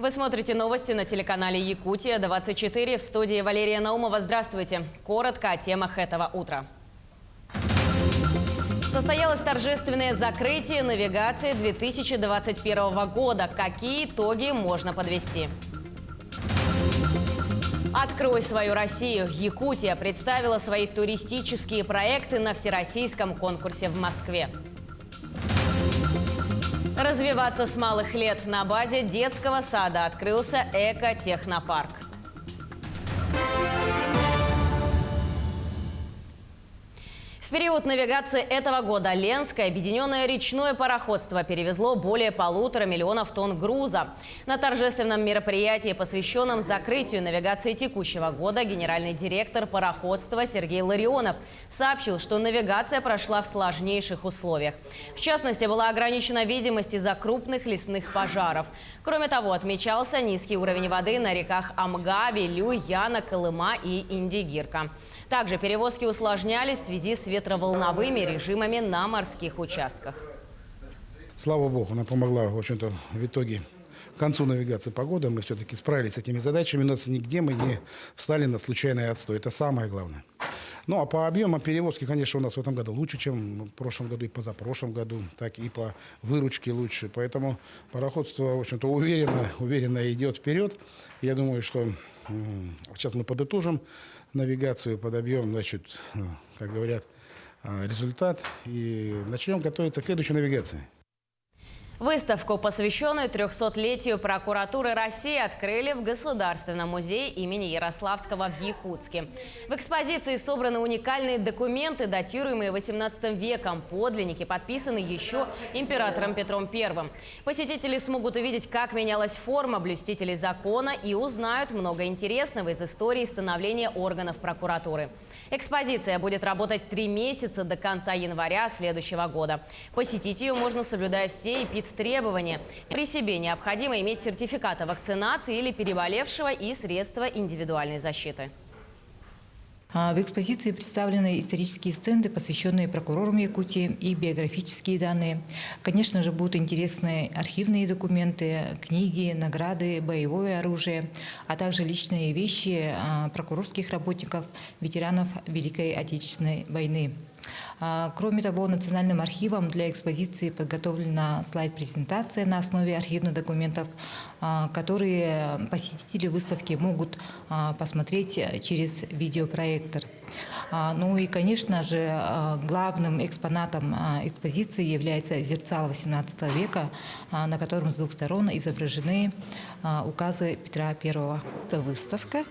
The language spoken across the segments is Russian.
Вы смотрите новости на телеканале Якутия-24. В студии Валерия Наумова. Здравствуйте. Коротко о темах этого утра. Состоялось торжественное закрытие навигации 2021 года. Какие итоги можно подвести? «Открой свою Россию». Якутия представила свои туристические проекты на всероссийском конкурсе в Москве. Развиваться с малых лет. На базе детского сада открылся эко-технопарк. В период навигации этого года Ленское объединенное речное пароходство перевезло более 1,5 миллиона тонн груза. На торжественном мероприятии, посвященном закрытию навигации текущего года, генеральный директор пароходства Сергей Ларионов сообщил, что навигация прошла в сложнейших условиях. В частности, была ограничена видимость из-за крупных лесных пожаров. Кроме того, отмечался низкий уровень воды на реках Амга, Вилю, Яна, Колыма и Индигирка. Также перевозки усложнялись в связи с ветроволновыми режимами на морских участках. Слава Богу, она помогла, в общем-то, в итоге к концу навигации по году. Мы все-таки справились с этими задачами. У нас нигде мы не встали на случайный отстой. Это самое главное. Ну, а по объему перевозки, конечно, у нас в этом году лучше, чем в прошлом году и позапрошлом году, так и по выручке лучше. Поэтому пароходство, в общем-то, уверенно идет вперед. Я думаю, что сейчас мы подытожим навигацию, подобьем, значит, как говорят, результат и начнем готовиться к следующей навигации. Выставку, посвященную 300-летию прокуратуры России, открыли в Государственном музее имени Ярославского в Якутске. В экспозиции собраны уникальные документы, датируемые 18 веком. Подлинники подписаны еще императором Петром I. Посетители смогут увидеть, как менялась форма блюстителей закона и узнают много интересного из истории становления органов прокуратуры. Экспозиция будет работать 3 месяца до конца января следующего года. Посетить ее можно, соблюдая все эпидтребования. При себе необходимо иметь сертификат о вакцинации или переболевшего и средства индивидуальной защиты. В экспозиции представлены исторические стенды, посвященные прокурорам Якутии, и биографические данные. Конечно же, будут интересны архивные документы, книги, награды, боевое оружие, а также личные вещи прокурорских работников, ветеранов Великой Отечественной войны. Кроме того, Национальным архивом для экспозиции подготовлена слайд-презентация на основе архивных документов, которые посетители выставки могут посмотреть через видеопроектор. Ну и, конечно же, главным экспонатом экспозиции является зерцало XVIII века, на котором с 2 сторон изображены указы Петра I. Эта выставка,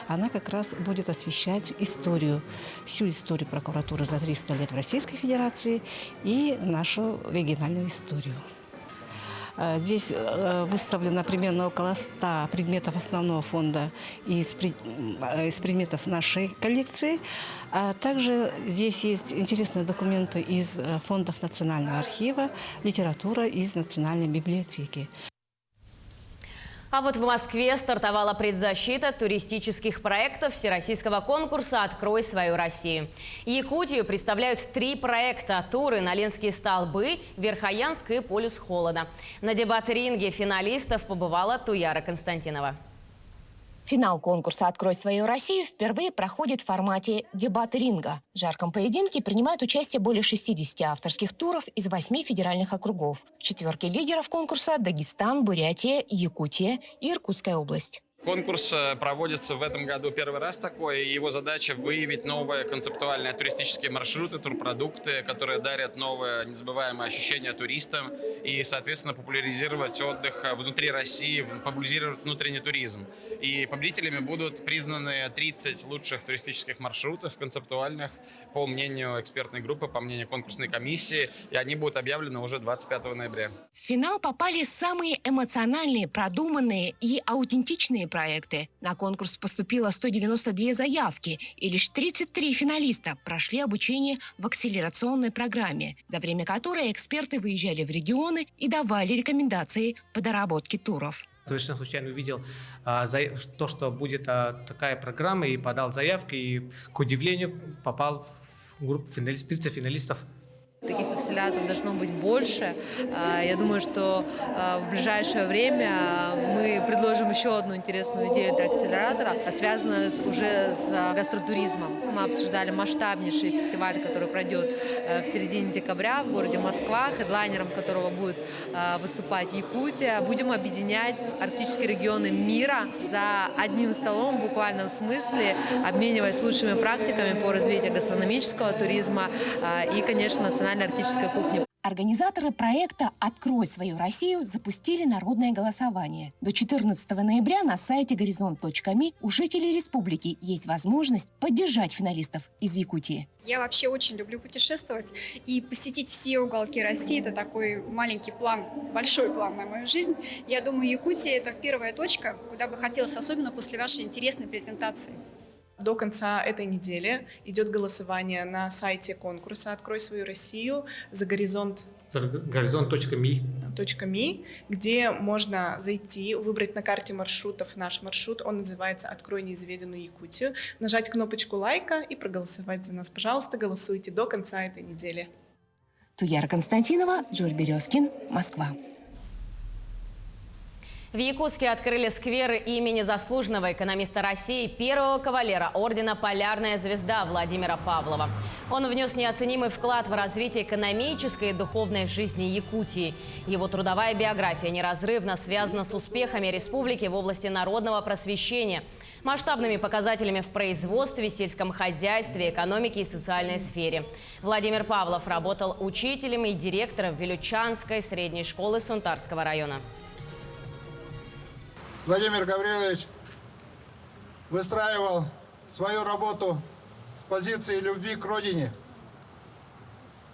она как раз будет освещать историю, всю историю прокуратуры за 300 лет в Российской Федерации и нашу региональную историю. Здесь выставлено примерно около 100 предметов основного фонда из предметов нашей коллекции. А также здесь есть интересные документы из фондов Национального архива, литература из Национальной библиотеки. А вот в Москве стартовала предзащита туристических проектов всероссийского конкурса «Открой свою Россию». Якутию представляют 3 проекта: туры на Ленские столбы, Верхоянск и полюс холода. На дебат-ринге финалистов побывала Туяра Константинова. Финал конкурса «Открой свою Россию» впервые проходит в формате дебат-ринга. В жарком поединке принимают участие более 60 авторских туров из 8 федеральных округов. В 4 лидеров конкурса – Дагестан, Бурятия, Якутия и Иркутская область. Конкурс проводится в этом году первый раз такой. Его задача выявить новые концептуальные туристические маршруты, турпродукты, которые дарят новое незабываемое ощущение туристам и, соответственно, популяризировать отдых внутри России, популяризировать внутренний туризм. И победителями будут признаны 30 лучших туристических маршрутов концептуальных по мнению экспертной группы, по мнению конкурсной комиссии, и они будут объявлены уже 25 ноября. В финал попали самые эмоциональные, продуманные и аутентичные проекты. На конкурс поступило 192 заявки, и лишь 33 финалиста прошли обучение в акселерационной программе, за время которой эксперты выезжали в регионы и давали рекомендации по доработке туров. Совершенно случайно увидел то, что будет такая программа, и подал заявку, и, к удивлению, попал в группу 30 финалистов. Таких акселераторов должно быть больше. Я думаю, что в ближайшее время мы предложим еще одну интересную идею для акселератора, связанную уже с гастротуризмом. Мы обсуждали масштабнейший фестиваль, который пройдет в середине декабря в городе Москва, хедлайнером которого будет выступать Якутия. Будем объединять арктические регионы мира за одним столом, в буквальном смысле, обмениваясь лучшими практиками по развитию гастрономического туризма и, конечно, национальной арктической кухни. Организаторы проекта «Открой свою Россию» запустили народное голосование. До 14 ноября на сайте горизонт.ми у жителей республики есть возможность поддержать финалистов из Якутии. Я вообще очень люблю путешествовать, и посетить все уголки России – это такой маленький план, большой план на мою жизнь. Я думаю, Якутия – это первая точка, куда бы хотелось, особенно после вашей интересной презентации. До конца этой недели идет голосование на сайте конкурса «Открой свою Россию» за Горизонт.ми. Где можно зайти, выбрать на карте маршрутов наш маршрут. Он называется «Открой неизведанную Якутию». Нажать кнопочку лайка и проголосовать за нас. Пожалуйста, голосуйте до конца этой недели. Туяра Константинова, Джордж Березкин, Москва. В Якутске открыли сквер имени заслуженного экономиста России, первого кавалера ордена «Полярная звезда» Владимира Павлова. Он внес неоценимый вклад в развитие экономической и духовной жизни Якутии. Его трудовая биография неразрывно связана с успехами республики в области народного просвещения, масштабными показателями в производстве, сельском хозяйстве, экономике и социальной сфере. Владимир Павлов работал учителем и директором Вилючанской средней школы Сунтарского района. Владимир Гаврилович выстраивал свою работу с позиции любви к родине,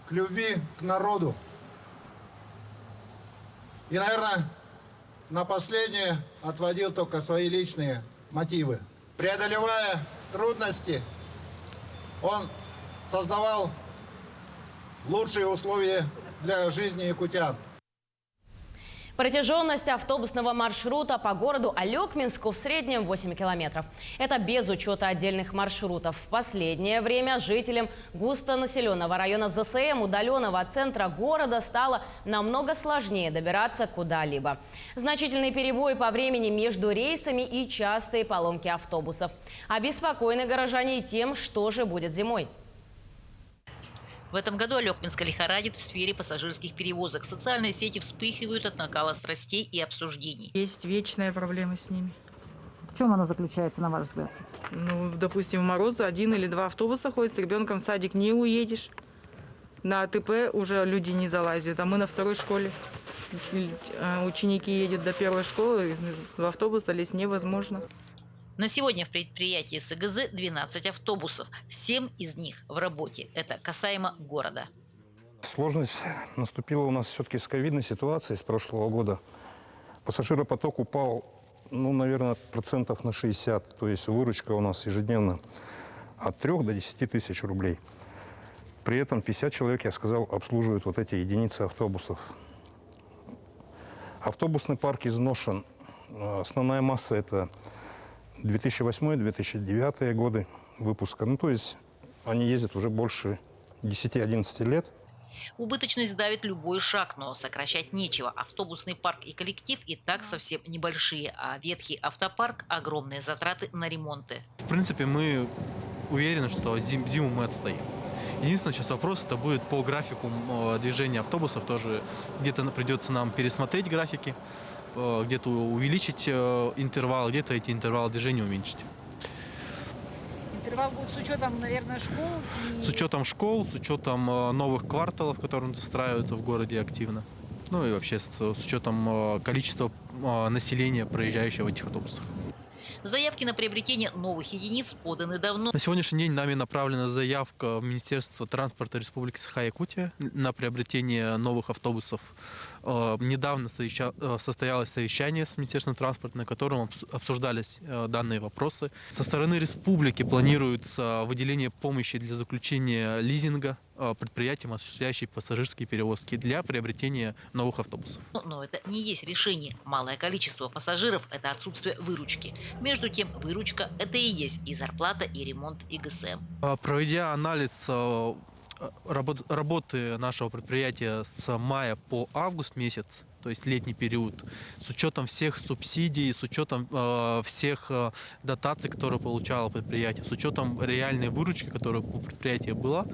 к любви к народу. И, наверное, на последнее отводил только свои личные мотивы. Преодолевая трудности, он создавал лучшие условия для жизни якутян. Протяженность автобусного маршрута по городу Алекминску в среднем 8 километров. Это без учета отдельных маршрутов. В последнее время жителям густонаселенного района ЗСМ, удаленного от центра города, стало намного сложнее добираться куда-либо. Значительный перебой по времени между рейсами и частые поломки автобусов. Обеспокоены горожане и тем, что же будет зимой. В этом году Алекминска лихорадит в сфере пассажирских перевозок. Социальные сети вспыхивают от накала страстей и обсуждений. Есть вечная проблема с ними. В чем она заключается, на ваш взгляд? Ну, допустим, в морозы 1 или 2 автобуса ходят, с ребенком в садик не уедешь. На АТП уже люди не залазят, а мы на второй школе. Ученики едут до 1-й школы, в автобус залезть невозможно. На сегодня в предприятии СГЗ 12 автобусов. 7 из них в работе. Это касаемо города. Сложность наступила у нас все-таки с ковидной ситуацией с прошлого года. Пассажиропоток упал, наверное, процентов на 60. То есть выручка у нас ежедневно от 3 до 10 тысяч рублей. При этом 50 человек, я сказал, обслуживают вот эти единицы автобусов. Автобусный парк изношен. Основная масса – это 2008-2009 годы выпуска. То есть они ездят уже больше 10-11 лет. Убыточность давит любой шаг, но сокращать нечего. Автобусный парк и коллектив и так совсем небольшие, а ветхий автопарк – огромные затраты на ремонты. В принципе, мы уверены, что зиму мы отстоим. Единственный сейчас вопрос, это будет по графику движения автобусов. Тоже где-то придется нам пересмотреть графики, где-то увеличить интервал, где-то эти интервалы движения уменьшить. Интервал будет с учетом, наверное, школ? С учетом школ, с учетом новых кварталов, которые застраиваются в городе активно. Ну и вообще с учетом количества населения, проезжающего в этих автобусах. Заявки на приобретение новых единиц поданы давно. На сегодняшний день нами направлена заявка в Министерство транспорта Республики Саха-Якутия на приобретение новых автобусов. Недавно состоялось совещание с Министерством транспорта, на котором обсуждались данные вопросы. Со стороны республики планируется выделение помощи для заключения лизинга предприятиям, осуществляющим пассажирские перевозки, для приобретения новых автобусов. Но это не есть решение. Малое количество пассажиров – это отсутствие выручки. Между тем, выручка – это и есть и зарплата, и ремонт, и ГСМ. Проведя анализ работы нашего предприятия с мая по август месяц, то есть летний период, с учетом всех субсидий, с учетом всех дотаций, которые получало предприятие, с учетом реальной выручки, которая у предприятия была,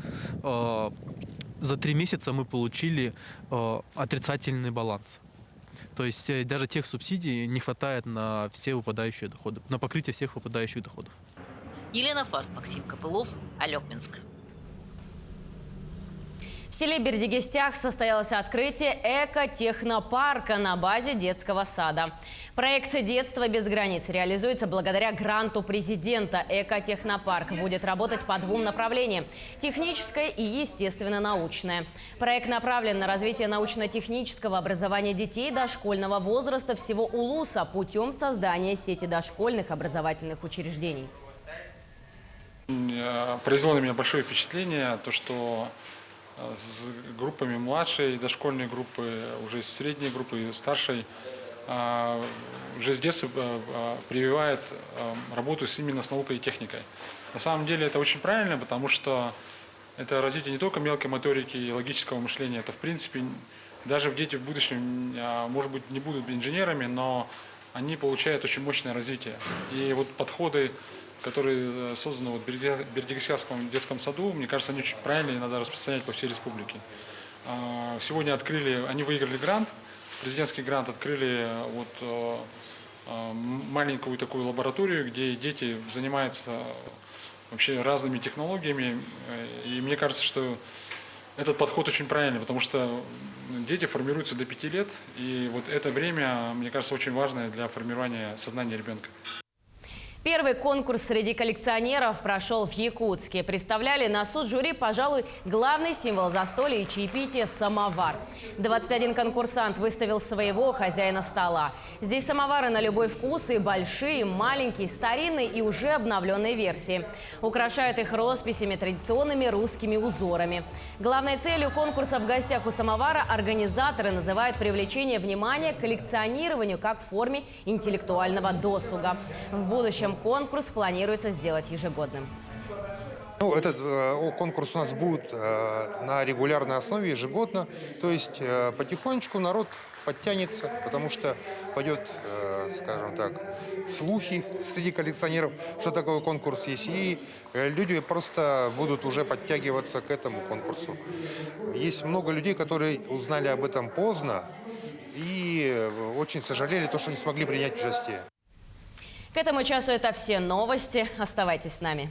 за 3 месяца мы получили отрицательный баланс. То есть даже тех субсидий не хватает на все выпадающие доходы, на покрытие всех выпадающих доходов. Елена Фаст, Максим Копылов, Алекминск. В селе Бердигестях состоялось открытие экотехнопарка на базе детского сада. Проект «Детство без границ» реализуется благодаря гранту президента. Экотехнопарк будет работать по 2 направлениям – техническое и естественно-научное. Проект направлен на развитие научно-технического образования детей дошкольного возраста всего Улуса путем создания сети дошкольных образовательных учреждений. Произвело на меня большое впечатление то, что с группами младшей дошкольной группы, уже средней группы, старшей, уже с детства прививает работу именно с наукой и техникой. На самом деле это очень правильно, потому что это развитие не только мелкой моторики и логического мышления, это в принципе, даже дети в будущем, может быть, не будут инженерами, но они получают очень мощное развитие. И вот подходы, которые созданы в Бердигестском детском саду, мне кажется, они очень правильные и надо распространять по всей республике. Сегодня они выиграли грант, президентский грант, открыли маленькую такую лабораторию, где дети занимаются вообще разными технологиями. И мне кажется, что этот подход очень правильный, потому что дети формируются до 5 лет, и вот это время, мне кажется, очень важное для формирования сознания ребенка. Первый конкурс среди коллекционеров прошел в Якутске. Представляли на суд жюри, пожалуй, главный символ застолья и чаепития – самовар. 21 конкурсант выставил своего хозяина стола. Здесь самовары на любой вкус, и большие, маленькие, старинные и уже обновленные версии. Украшают их росписями, традиционными русскими узорами. Главной целью конкурса «В гостях у самовара» организаторы называют привлечение внимания к коллекционированию как в форме интеллектуального досуга. В будущем конкурс планируется сделать ежегодным. Этот конкурс у нас будет на регулярной основе ежегодно. То есть потихонечку народ подтянется, потому что пойдет, скажем так, слухи среди коллекционеров, что такой конкурс есть. И люди просто будут уже подтягиваться к этому конкурсу. Есть много людей, которые узнали об этом поздно и очень сожалели, что не смогли принять участие. К этому часу это все новости. Оставайтесь с нами.